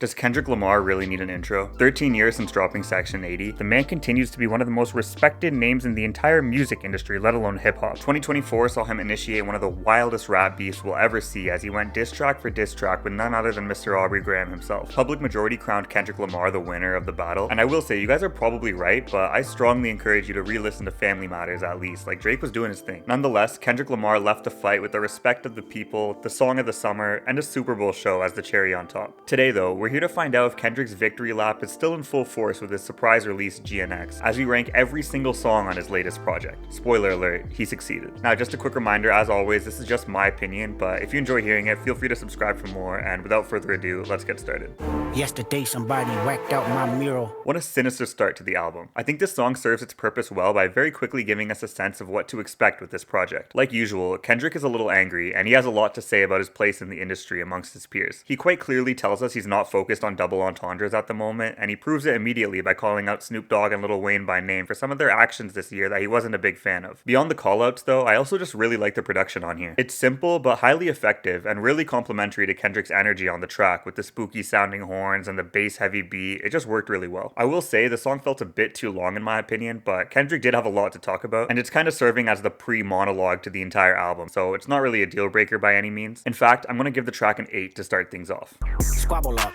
Does Kendrick Lamar really need an intro? 13 years since dropping Section 80, the man continues to be one of the most respected names in the entire music industry, let alone hip-hop. 2024 saw him initiate one of the wildest rap beefs we'll ever see as he went diss track for diss track with none other than Mr. Aubrey Graham himself. Public majority crowned Kendrick Lamar the winner of the battle, and I will say, you guys are probably right, but I strongly encourage you to re-listen to Family Matters at least, like Drake was doing his thing. Nonetheless, Kendrick Lamar left the fight with the respect of the people, the song of the summer, and a Super Bowl show as the cherry on top. Today though, we're here to find out if Kendrick's victory lap is still in full force with his surprise release GNX, as we rank every single song on his latest project. Spoiler alert, he succeeded. Now just a quick reminder, as always, this is just my opinion, but if you enjoy hearing it, feel free to subscribe for more, and without further ado, let's get started. Yesterday somebody whacked out my mural. What a sinister start to the album. I think this song serves its purpose well by very quickly giving us a sense of what to expect with this project. Like usual, Kendrick is a little angry, and he has a lot to say about his place in the industry amongst his peers. He quite clearly tells us he's not focused on double entendres at the moment, and he proves it immediately by calling out Snoop Dogg and Lil Wayne by name for some of their actions this year that he wasn't a big fan of. Beyond the callouts though, I also just really like the production on here. It's simple but highly effective and really complementary to Kendrick's energy on the track with the spooky sounding horns and the bass heavy beat. It just worked really well. I will say the song felt a bit too long in my opinion, but Kendrick did have a lot to talk about, and it's kind of serving as the pre-monologue to the entire album, so it's not really a deal breaker by any means. In fact, I'm gonna give the track an 8 to start things off. Squabble up,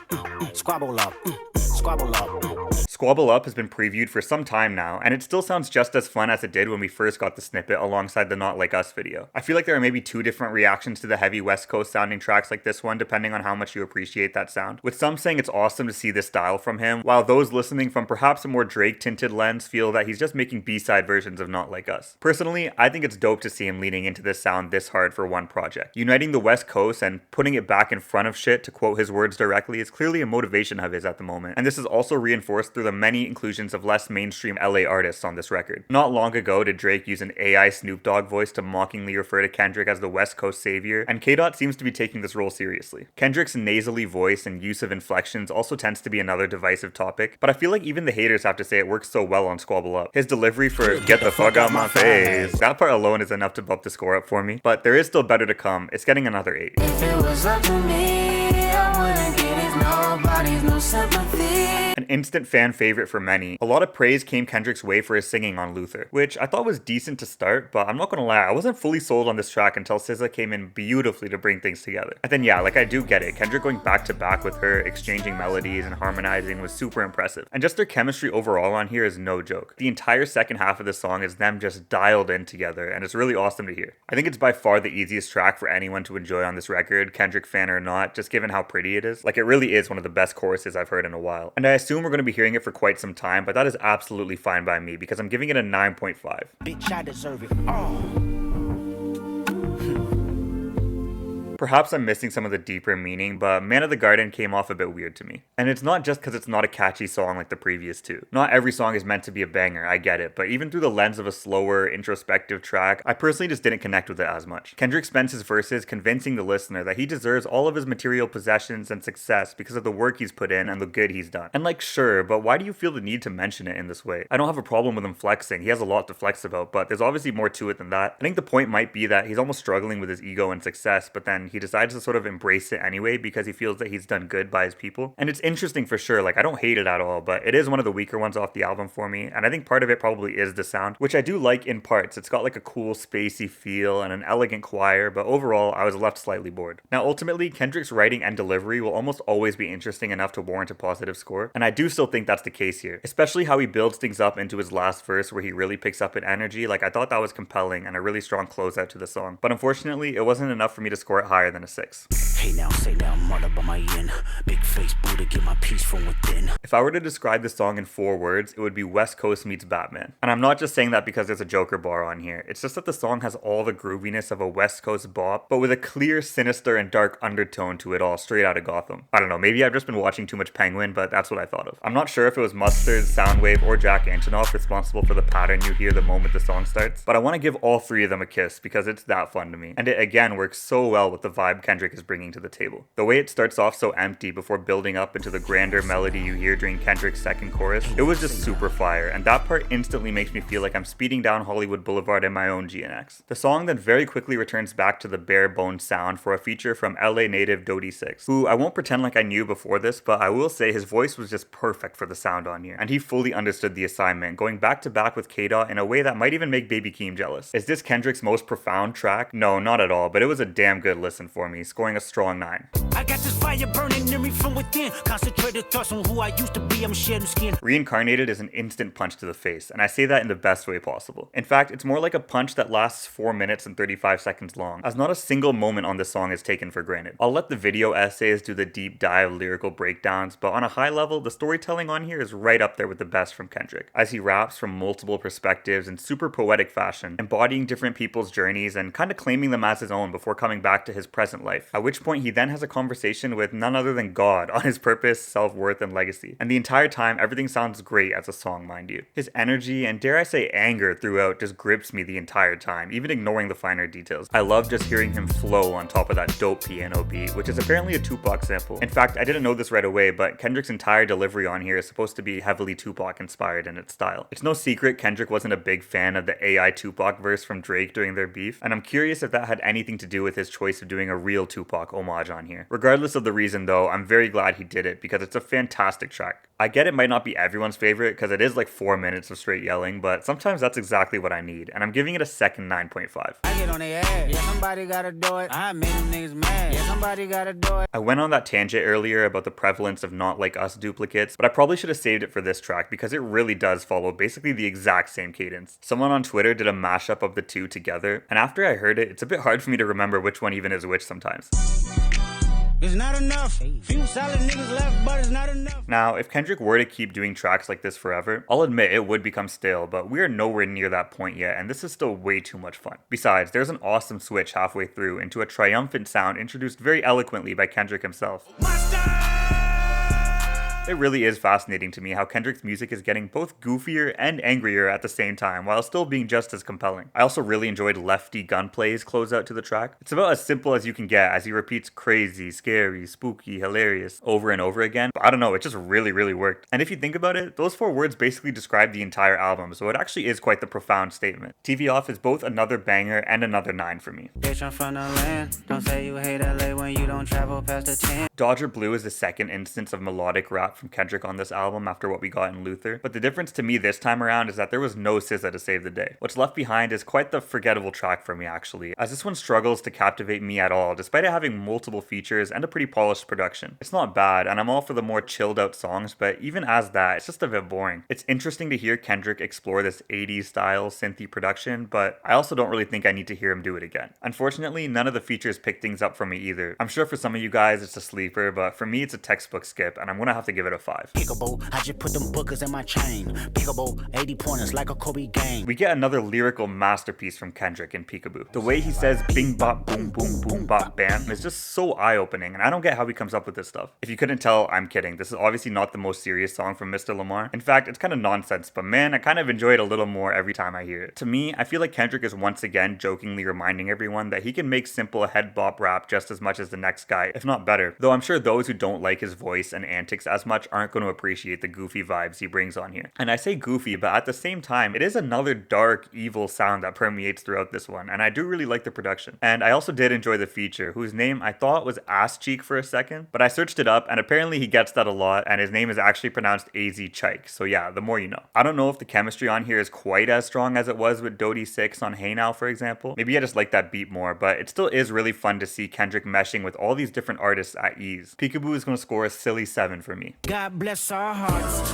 squabble up, squabble up. Squabble Up has been previewed for some time now, and it still sounds just as fun as it did when we first got the snippet alongside the Not Like Us video. I feel like there are maybe two different reactions to the heavy West Coast sounding tracks like this one, depending on how much you appreciate that sound. With some saying it's awesome to see this style from him, while those listening from perhaps a more Drake-tinted lens feel that he's just making B-side versions of Not Like Us. Personally, I think it's dope to see him leaning into this sound this hard for one project. Uniting the West Coast and putting it back in front of shit, to quote his words directly, is clearly a motivation of his at the moment, and this is also reinforced through the many inclusions of less mainstream LA artists on this record. Not long ago did Drake use an AI Snoop Dogg voice to mockingly refer to Kendrick as the West Coast savior, and K-Dot seems to be taking this role seriously. Kendrick's nasally voice and use of inflections also tends to be another divisive topic, but I feel like even the haters have to say it works so well on Squabble Up. His delivery for "get the fuck out my face," that part alone is enough to bump the score up for me, but there is still better to come. It's getting another 8. If it was up to me, I wouldn't get it, nobody's no sympathy. An instant fan favorite for many. A lot of praise came Kendrick's way for his singing on Luther, which I thought was decent to start, but I'm not gonna lie, I wasn't fully sold on this track until SZA came in beautifully to bring things together. And then yeah, like I do get it, Kendrick going back to back with her, exchanging melodies and harmonizing was super impressive. And just their chemistry overall on here is no joke. The entire second half of the song is them just dialed in together, and it's really awesome to hear. I think it's by far the easiest track for anyone to enjoy on this record, Kendrick fan or not, just given how pretty it is. Like it really is one of the best choruses I've heard in a while. And I assume we're going to be hearing it for quite some time, but that is absolutely fine by me because I'm giving it a 9.5. Bitch, I deserve it. Oh. Perhaps I'm missing some of the deeper meaning, but Man of the Garden came off a bit weird to me. And it's not just because it's not a catchy song like the previous two. Not every song is meant to be a banger, I get it, but even through the lens of a slower, introspective track, I personally just didn't connect with it as much. Kendrick spends his verses convincing the listener that he deserves all of his material possessions and success because of the work he's put in and the good he's done. And like, sure, but why do you feel the need to mention it in this way? I don't have a problem with him flexing, he has a lot to flex about, but there's obviously more to it than that. I think the point might be that he's almost struggling with his ego and success, but then he decides to sort of embrace it anyway because he feels that he's done good by his people. And it's interesting for sure, like I don't hate it at all, but it is one of the weaker ones off the album for me, and I think part of it probably is the sound, which I do like in parts. It's got like a cool spacey feel and an elegant choir, but overall I was left slightly bored. Now ultimately, Kendrick's writing and delivery will almost always be interesting enough to warrant a positive score, and I do still think that's the case here, especially how he builds things up into his last verse where he really picks up in energy. Like I thought that was compelling and a really strong closeout to the song, but unfortunately it wasn't enough for me to score it higher than a 6. Hey now, say now, mother by my yin. Big face Buddha, get my peace from within. If I were to describe this song in 4 words, it would be West Coast meets Batman. And I'm not just saying that because there's a Joker bar on here. It's just that the song has all the grooviness of a West Coast bop, but with a clear, sinister, and dark undertone to it all, straight out of Gotham. I don't know, maybe I've just been watching too much Penguin, but that's what I thought of. I'm not sure if it was Mustard, Soundwave, or Jack Antonoff responsible for the pattern you hear the moment the song starts, but I want to give all 3 of them a kiss because it's that fun to me. And it again works so well with the vibe Kendrick is bringing to the table. The way it starts off so empty before building up up into the grander melody you hear during Kendrick's second chorus, it was just super fire, and that part instantly makes me feel like I'm speeding down Hollywood Boulevard in my own GNX. The song then very quickly returns back to the bare bones sound for a feature from LA native Dodie 6, who I won't pretend like I knew before this, but I will say his voice was just perfect for the sound on here, and he fully understood the assignment, going back to back with K-Dot in a way that might even make Baby Keem jealous. Is this Kendrick's most profound track? No, not at all, but it was a damn good listen for me, scoring a strong 9. I got this fire burning in me from within. Concentrated thoughts on who I used to be. I'm shedding skin. Reincarnated is an instant punch to the face, and I say that in the best way possible. In fact, it's more like a punch that lasts 4 minutes and 35 seconds long, as not a single moment on this song is taken for granted. I'll let the video essays do the deep dive lyrical breakdowns, but on a high level, the storytelling on here is right up there with the best from Kendrick, as he raps from multiple perspectives in super poetic fashion, embodying different people's journeys and kind of claiming them as his own before coming back to his present life, at which point he then has a conversation with none other than God on his purpose, self-worth, and legacy. And the entire time, everything sounds great as a song, mind you. His energy, and dare I say anger throughout, just grips me the entire time, even ignoring the finer details. I love just hearing him flow on top of that dope piano beat, which is apparently a Tupac sample. In fact, I didn't know this right away, but Kendrick's entire delivery on here is supposed to be heavily Tupac inspired in its style. It's no secret Kendrick wasn't a big fan of the AI Tupac verse from Drake during their beef, and I'm curious if that had anything to do with his choice of doing a real Tupac homage on here. Regardless of the reason though, I'm very glad he did it because it's a fantastic track. I get it might not be everyone's favorite because it is like 4 minutes of straight yelling, but sometimes that's exactly what I need, and I'm giving it a second 9.5. I get on their ass. Yeah, somebody gotta do it. I made them niggas mad. Yeah, somebody gotta do it. I went on that tangent earlier about the prevalence of Not Like Us duplicates, but I probably should have saved it for this track because it really does follow basically the exact same cadence. Someone on Twitter did a mashup of the two together, and after I heard it, it's a bit hard for me to remember which one even is which sometimes. It's not enough. Few solid niggas left, but it's not enough. Now, if Kendrick were to keep doing tracks like this forever, I'll admit it would become stale, but we are nowhere near that point yet, and this is still way too much fun. Besides, there's an awesome switch halfway through into a triumphant sound introduced very eloquently by Kendrick himself. It really is fascinating to me how Kendrick's music is getting both goofier and angrier at the same time, while still being just as compelling. I also really enjoyed Lefty Gunplay's closeout to the track. It's about as simple as you can get, as he repeats crazy, scary, spooky, hilarious over and over again, but I don't know, it just really worked. And if you think about it, those 4 words basically describe the entire album, so it actually is quite the profound statement. TV Off is both another banger and another 9 for me. Bitch, I'm from the land. Don't say you hate LA when you don't travel past the 10. Dodger Blue is the second instance of melodic rap from Kendrick on this album after what we got in Luther, but the difference to me this time around is that there was no SZA to save the day. What's left behind is quite the forgettable track for me actually, as this one struggles to captivate me at all despite it having multiple features and a pretty polished production. It's not bad, and I'm all for the more chilled out songs, but even as that, it's just a bit boring. It's interesting to hear Kendrick explore this 80s style synthy production, but I also don't really think I need to hear him do it again. Unfortunately, none of the features pick things up for me either. I'm sure for some of you guys it's a sleeper, but for me it's a textbook skip, and I'm gonna have to give it a 5. Peekaboo, I just put them bookers in my chain. Peekaboo, 80 pointers like a Kobe game. We get another lyrical masterpiece from Kendrick in Peekaboo. The way he says bing bop boom boom boom bop bam is just so eye-opening, and I don't get how he comes up with this stuff. If you couldn't tell, I'm kidding. This is obviously not the most serious song from Mr. Lamar. In fact, it's kind of nonsense, but man, I kind of enjoy it a little more every time I hear it. To me, I feel like Kendrick is once again jokingly reminding everyone that he can make simple head bop rap just as much as the next guy, if not better. Though I'm sure those who don't like his voice and antics as much aren't going to appreciate the goofy vibes he brings on here. And I say goofy, but at the same time, it is another dark, evil sound that permeates throughout this one, and I do really like the production. And I also did enjoy the feature, whose name I thought was Ass Cheek for a second, but I searched it up, and apparently he gets that a lot, and his name is actually pronounced AZ Chike, so yeah, the more you know. I don't know if the chemistry on here is quite as strong as it was with Dodie 6 on Hey Now, for example. Maybe I just like that beat more, but it still is really fun to see Kendrick meshing with all these different artists at ease. Peekaboo is going to score a silly 7 for me. God bless our hearts.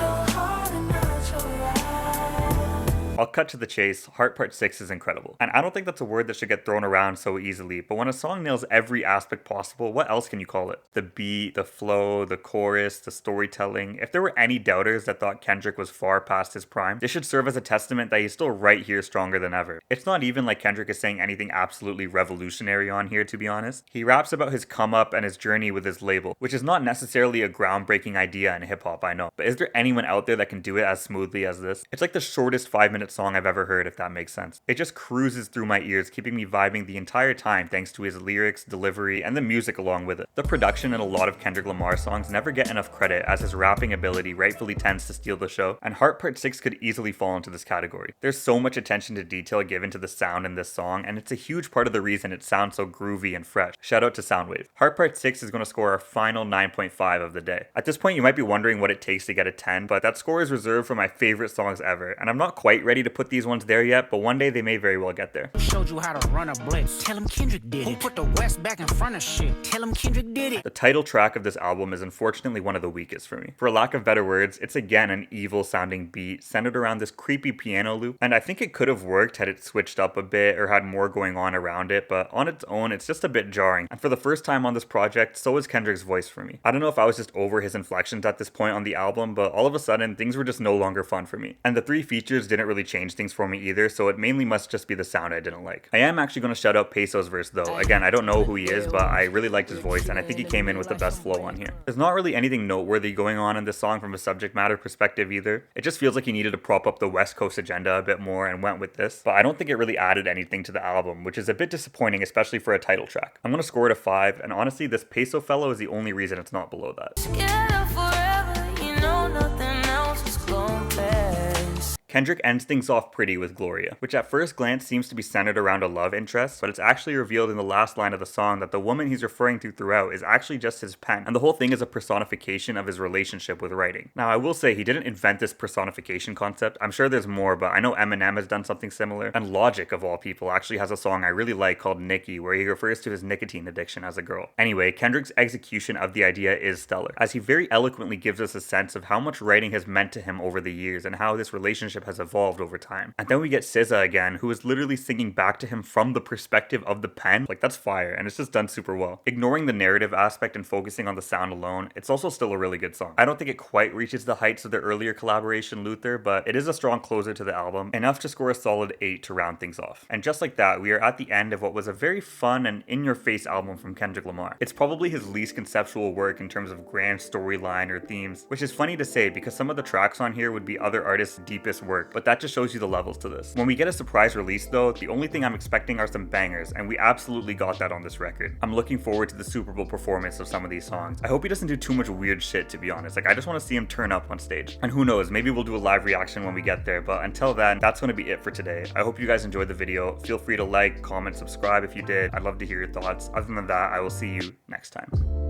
I'll cut to the chase, Heart Part 6 is incredible. And I don't think that's a word that should get thrown around so easily, but when a song nails every aspect possible, what else can you call it? The beat, the flow, the chorus, the storytelling. If there were any doubters that thought Kendrick was far past his prime, this should serve as a testament that he's still right here stronger than ever. It's not even like Kendrick is saying anything absolutely revolutionary on here, to be honest. He raps about his come up and his journey with his label, which is not necessarily a groundbreaking idea in hip hop, I know. But is there anyone out there that can do it as smoothly as this? It's like the shortest 5-minute minute song I've ever heard, if that makes sense. It just cruises through my ears, keeping me vibing the entire time thanks to his lyrics, delivery, and the music along with it. The production in a lot of Kendrick Lamar songs never get enough credit, as his rapping ability rightfully tends to steal the show, and Heart Part 6 could easily fall into this category. There's so much attention to detail given to the sound in this song, and it's a huge part of the reason it sounds so groovy and fresh. Shout out to Soundwave. Heart Part 6 is going to score our final 9.5 of the day. At this point, you might be wondering what it takes to get a 10, but that score is reserved for my favorite songs ever, and I'm not quite ready to put these ones there yet, but one day they may very well get there. Showed you how to run a blitz. Tell him Kendrick did it. Who put the West back in front of shit? Tell him Kendrick did it. The title track of this album is unfortunately one of the weakest for me. For lack of better words, it's again an evil sounding beat centered around this creepy piano loop, and I think it could have worked had it switched up a bit or had more going on around it, but on its own it's just a bit jarring. And for the first time on this project, so is Kendrick's voice for me. I don't know if I was just over his inflections at this point on the album, but all of a sudden things were just no longer fun for me. And the 3 features didn't really change things for me either, so it mainly must just be the sound I didn't like. I am actually going to shout out Peso's verse though. Again, I don't know who he is, but I really liked his voice and I think he came in with the best flow on here. There's not really anything noteworthy going on in this song from a subject matter perspective either. It just feels like he needed to prop up the West Coast agenda a bit more and went with this, but I don't think it really added anything to the album, which is a bit disappointing, especially for a title track. I'm going to score it a 5, and honestly, this Peso fellow is the only reason it's not below that. Together forever, you know nothing else is gonna pass. Kendrick ends things off pretty with Gloria, which at first glance seems to be centered around a love interest, but it's actually revealed in the last line of the song that the woman he's referring to throughout is actually just his pen, and the whole thing is a personification of his relationship with writing. Now, I will say he didn't invent this personification concept. I'm sure there's more, but I know Eminem has done something similar, and Logic, of all people, actually has a song I really like called Nicki, where he refers to his nicotine addiction as a girl. Anyway, Kendrick's execution of the idea is stellar, as he very eloquently gives us a sense of how much writing has meant to him over the years and how this relationship has evolved over time. And then we get SZA again, who is literally singing back to him from the perspective of the pen. Like, that's fire, and it's just done super well. Ignoring the narrative aspect and focusing on the sound alone, it's also still a really good song. I don't think it quite reaches the heights of the earlier collaboration Luther, but it is a strong closer to the album, enough to score a solid 8 to round things off. And just like that, we are at the end of what was a very fun and in-your-face album from Kendrick Lamar. It's probably his least conceptual work in terms of grand storyline or themes, which is funny to say because some of the tracks on here would be other artists' deepest work, but that just shows you the levels to this. When we get a surprise release though, the only thing I'm expecting are some bangers, and we absolutely got that on this record. I'm looking forward to the Super Bowl performance of some of these songs. I hope he doesn't do too much weird shit, to be honest. Like, I just want to see him turn up on stage. And who knows, maybe we'll do a live reaction when we get there, but until then, that's going to be it for today. I hope you guys enjoyed the video. Feel free to like, comment, subscribe if you did. I'd love to hear your thoughts. Other than that, I will see you next time.